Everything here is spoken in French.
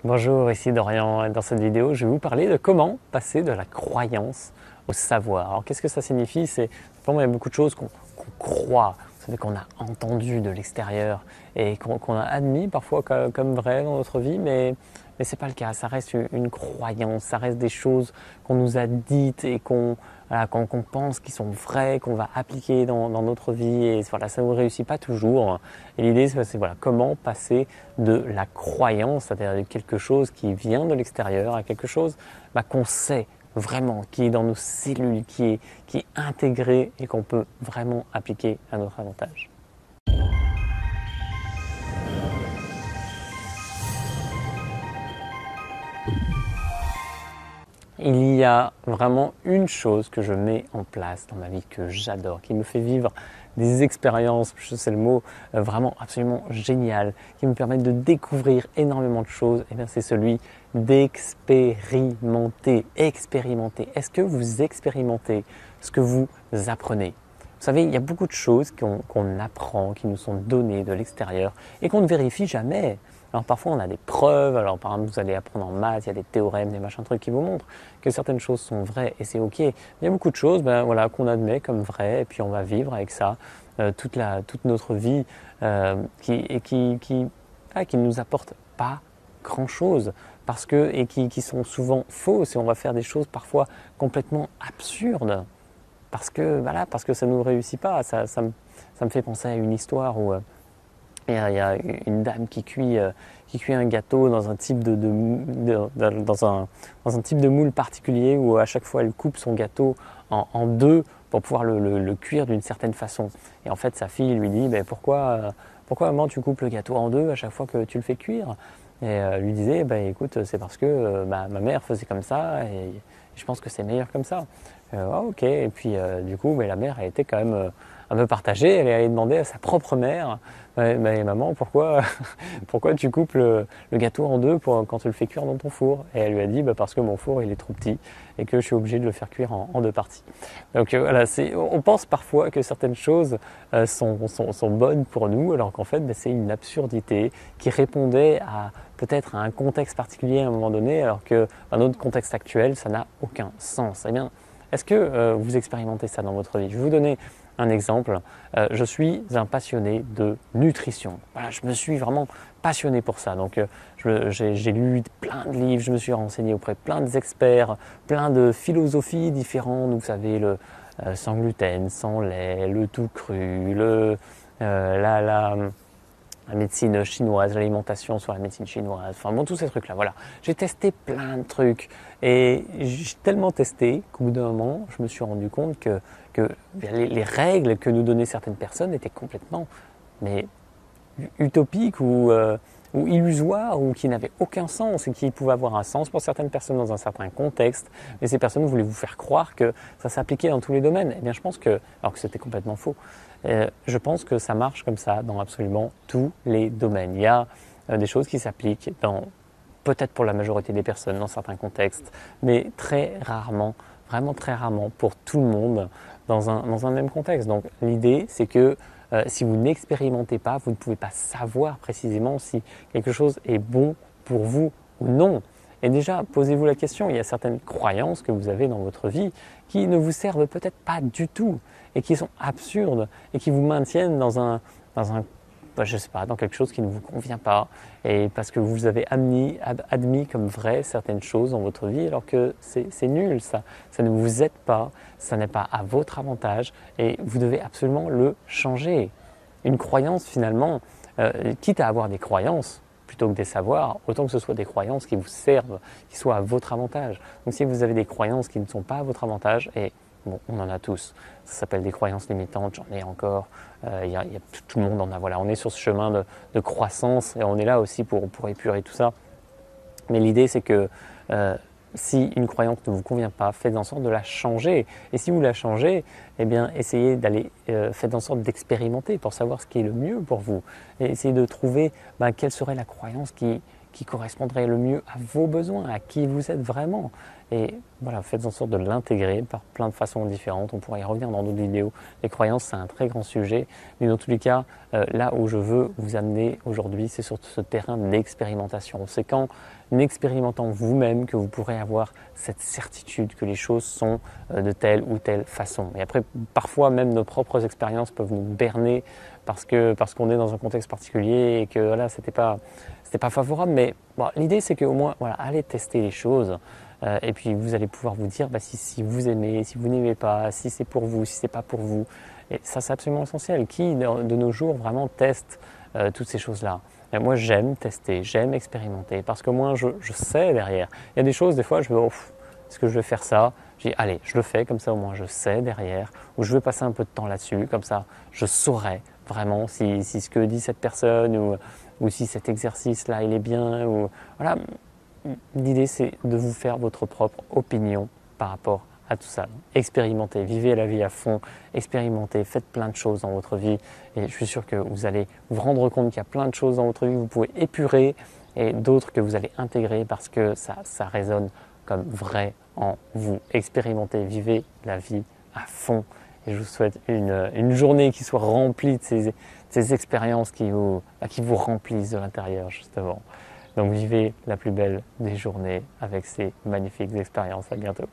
Bonjour, ici Dorian. Dans cette vidéo, je vais vous parler de comment passer de la croyance au savoir. Alors, qu'est-ce que ça signifie? C'est vraiment il y a beaucoup de choses qu'on croit, vous savez, qu'on a entendu de l'extérieur et qu'on a admis parfois comme vraies dans notre vie, mais ce n'est pas le cas. Ça reste une croyance, ça reste des choses qu'on nous a dites et qu'on pense qui sont vraies, qu'on va appliquer dans notre vie. Et voilà, ça ne réussit pas toujours. Et l'idée, c'est voilà, comment passer de la croyance, c'est-à-dire quelque chose qui vient de l'extérieur, à quelque chose qu'on sait vraiment, qui est dans nos cellules, qui est intégré et qu'on peut vraiment appliquer à notre avantage. Il y a vraiment une chose que je mets en place dans ma vie que j'adore, qui me fait vivre des expériences, c'est le mot, vraiment absolument génial, qui me permettent de découvrir énormément de choses, et bien c'est celui d'expérimenter. Expérimenter. Est-ce que vous expérimentez ce que vous apprenez? Vous savez, il y a beaucoup de choses qu'on apprend, qui nous sont données de l'extérieur et qu'on ne vérifie jamais. Alors parfois on a des preuves, alors par exemple vous allez apprendre en maths, il y a des théorèmes, des machins trucs qui vous montrent que certaines choses sont vraies et c'est ok. Il y a beaucoup de choses voilà, qu'on admet comme vraies et puis on va vivre avec ça toute notre vie qui ne nous apporte pas grand chose et qui sont souvent fausses et on va faire des choses parfois complètement absurdes parce que ça ne nous réussit pas. Ça me fait penser à une histoire où il y a une dame qui cuit un gâteau dans un type dans un type de moule particulier où à chaque fois elle coupe son gâteau en deux pour pouvoir le cuire d'une certaine façon. Et en fait sa fille lui dit pourquoi maman tu coupes le gâteau en deux à chaque fois que tu le fais cuire? Et elle lui disait écoute c'est parce que ma mère faisait comme ça et je pense que c'est meilleur comme ça. Ok, et puis du coup la mère a été quand même un peu partagée, elle est allée demander à sa propre mère maman, pourquoi tu coupes le gâteau en deux quand tu le fais cuire dans ton four? Et elle lui a dit parce que mon four il est trop petit et que je suis obligé de le faire cuire en deux parties. Donc voilà, on pense parfois que certaines choses sont bonnes pour nous alors qu'en fait c'est une absurdité qui répondait peut-être à un contexte particulier à un moment donné alors qu'un autre contexte actuel ça n'a aucun sens. Eh bien, est-ce que vous expérimentez ça dans votre vie? Je vais vous donner un exemple. Je suis un passionné de nutrition. Voilà, je me suis vraiment passionné pour ça. Donc, j'ai lu plein de livres, je me suis renseigné auprès de plein d'experts, plein de philosophies différentes. Vous savez, le sans gluten, sans lait, le tout cru, la médecine chinoise, l'alimentation sur la médecine chinoise, enfin bon, tous ces trucs-là, voilà. J'ai testé plein de trucs et j'ai tellement testé qu'au bout d'un moment, je me suis rendu compte que les règles que nous donnaient certaines personnes étaient complètement utopiques ou illusoires ou qui n'avaient aucun sens et qui pouvaient avoir un sens pour certaines personnes dans un certain contexte. Mais ces personnes voulaient vous faire croire que ça s'appliquait dans tous les domaines. Eh bien, je pense alors que c'était complètement faux. Je pense que ça marche comme ça dans absolument tous les domaines. Il y a des choses qui s'appliquent peut-être pour la majorité des personnes dans certains contextes, mais très rarement, vraiment très rarement pour tout le monde dans un même contexte. Donc l'idée, c'est que si vous n'expérimentez pas, vous ne pouvez pas savoir précisément si quelque chose est bon pour vous ou non. Et déjà, posez-vous la question, il y a certaines croyances que vous avez dans votre vie qui ne vous servent peut-être pas du tout et qui sont absurdes et qui vous maintiennent je sais pas, dans quelque chose qui ne vous convient pas et parce que vous avez admis comme vrai certaines choses dans votre vie alors que c'est nul, ça ne vous aide pas, ça n'est pas à votre avantage et vous devez absolument le changer. Une croyance finalement, quitte à avoir des croyances, plutôt que des savoirs, autant que ce soit des croyances qui vous servent, qui soient à votre avantage. Donc si vous avez des croyances qui ne sont pas à votre avantage, et bon, on en a tous, ça s'appelle des croyances limitantes, j'en ai encore, tout le monde en a, voilà, on est sur ce chemin de croissance et on est là aussi pour épurer tout ça. Mais l'idée c'est que si une croyance ne vous convient pas, faites en sorte de la changer. Et si vous la changez, eh bien, essayez faites en sorte d'expérimenter pour savoir ce qui est le mieux pour vous. Et essayez de trouver quelle serait la croyance qui qui correspondrait le mieux à vos besoins, à qui vous êtes vraiment. Et voilà, faites en sorte de l'intégrer par plein de façons différentes. On pourra y revenir dans d'autres vidéos. Les croyances, c'est un très grand sujet. Mais dans tous les cas, là où je veux vous amener aujourd'hui, c'est sur ce terrain d'expérimentation. C'est qu'en expérimentant vous-même que vous pourrez avoir cette certitude que les choses sont de telle ou telle façon. Et après, parfois, même nos propres expériences peuvent nous berner parce qu'on est dans un contexte particulier et que voilà, c'était pas favorable. Mais bon, l'idée, c'est qu'au moins, voilà, allez tester les choses. Et puis vous allez pouvoir vous dire si vous aimez, si vous n'aimez pas, si c'est pour vous, si c'est pas pour vous. Et ça, c'est absolument essentiel. Qui de nos jours vraiment teste toutes ces choses-là? Et moi, j'aime tester, j'aime expérimenter parce que moi, je sais derrière. Il y a des choses, des fois, je me dis, est-ce que je vais faire ça? Je dis, allez, je le fais, comme ça au moins je sais derrière. Ou je vais passer un peu de temps là-dessus, comme ça je saurai vraiment si ce que dit cette personne ou si cet exercice-là, il est bien. Ou, voilà. L'idée, c'est de vous faire votre propre opinion par rapport à tout ça. Expérimentez, vivez la vie à fond, expérimentez, faites plein de choses dans votre vie et je suis sûr que vous allez vous rendre compte qu'il y a plein de choses dans votre vie que vous pouvez épurer et d'autres que vous allez intégrer parce que ça résonne comme vrai en vous. Expérimentez, vivez la vie à fond et je vous souhaite une journée qui soit remplie de ces expériences qui vous remplissent de l'intérieur justement. Donc vivez la plus belle des journées avec ces magnifiques expériences. À bientôt.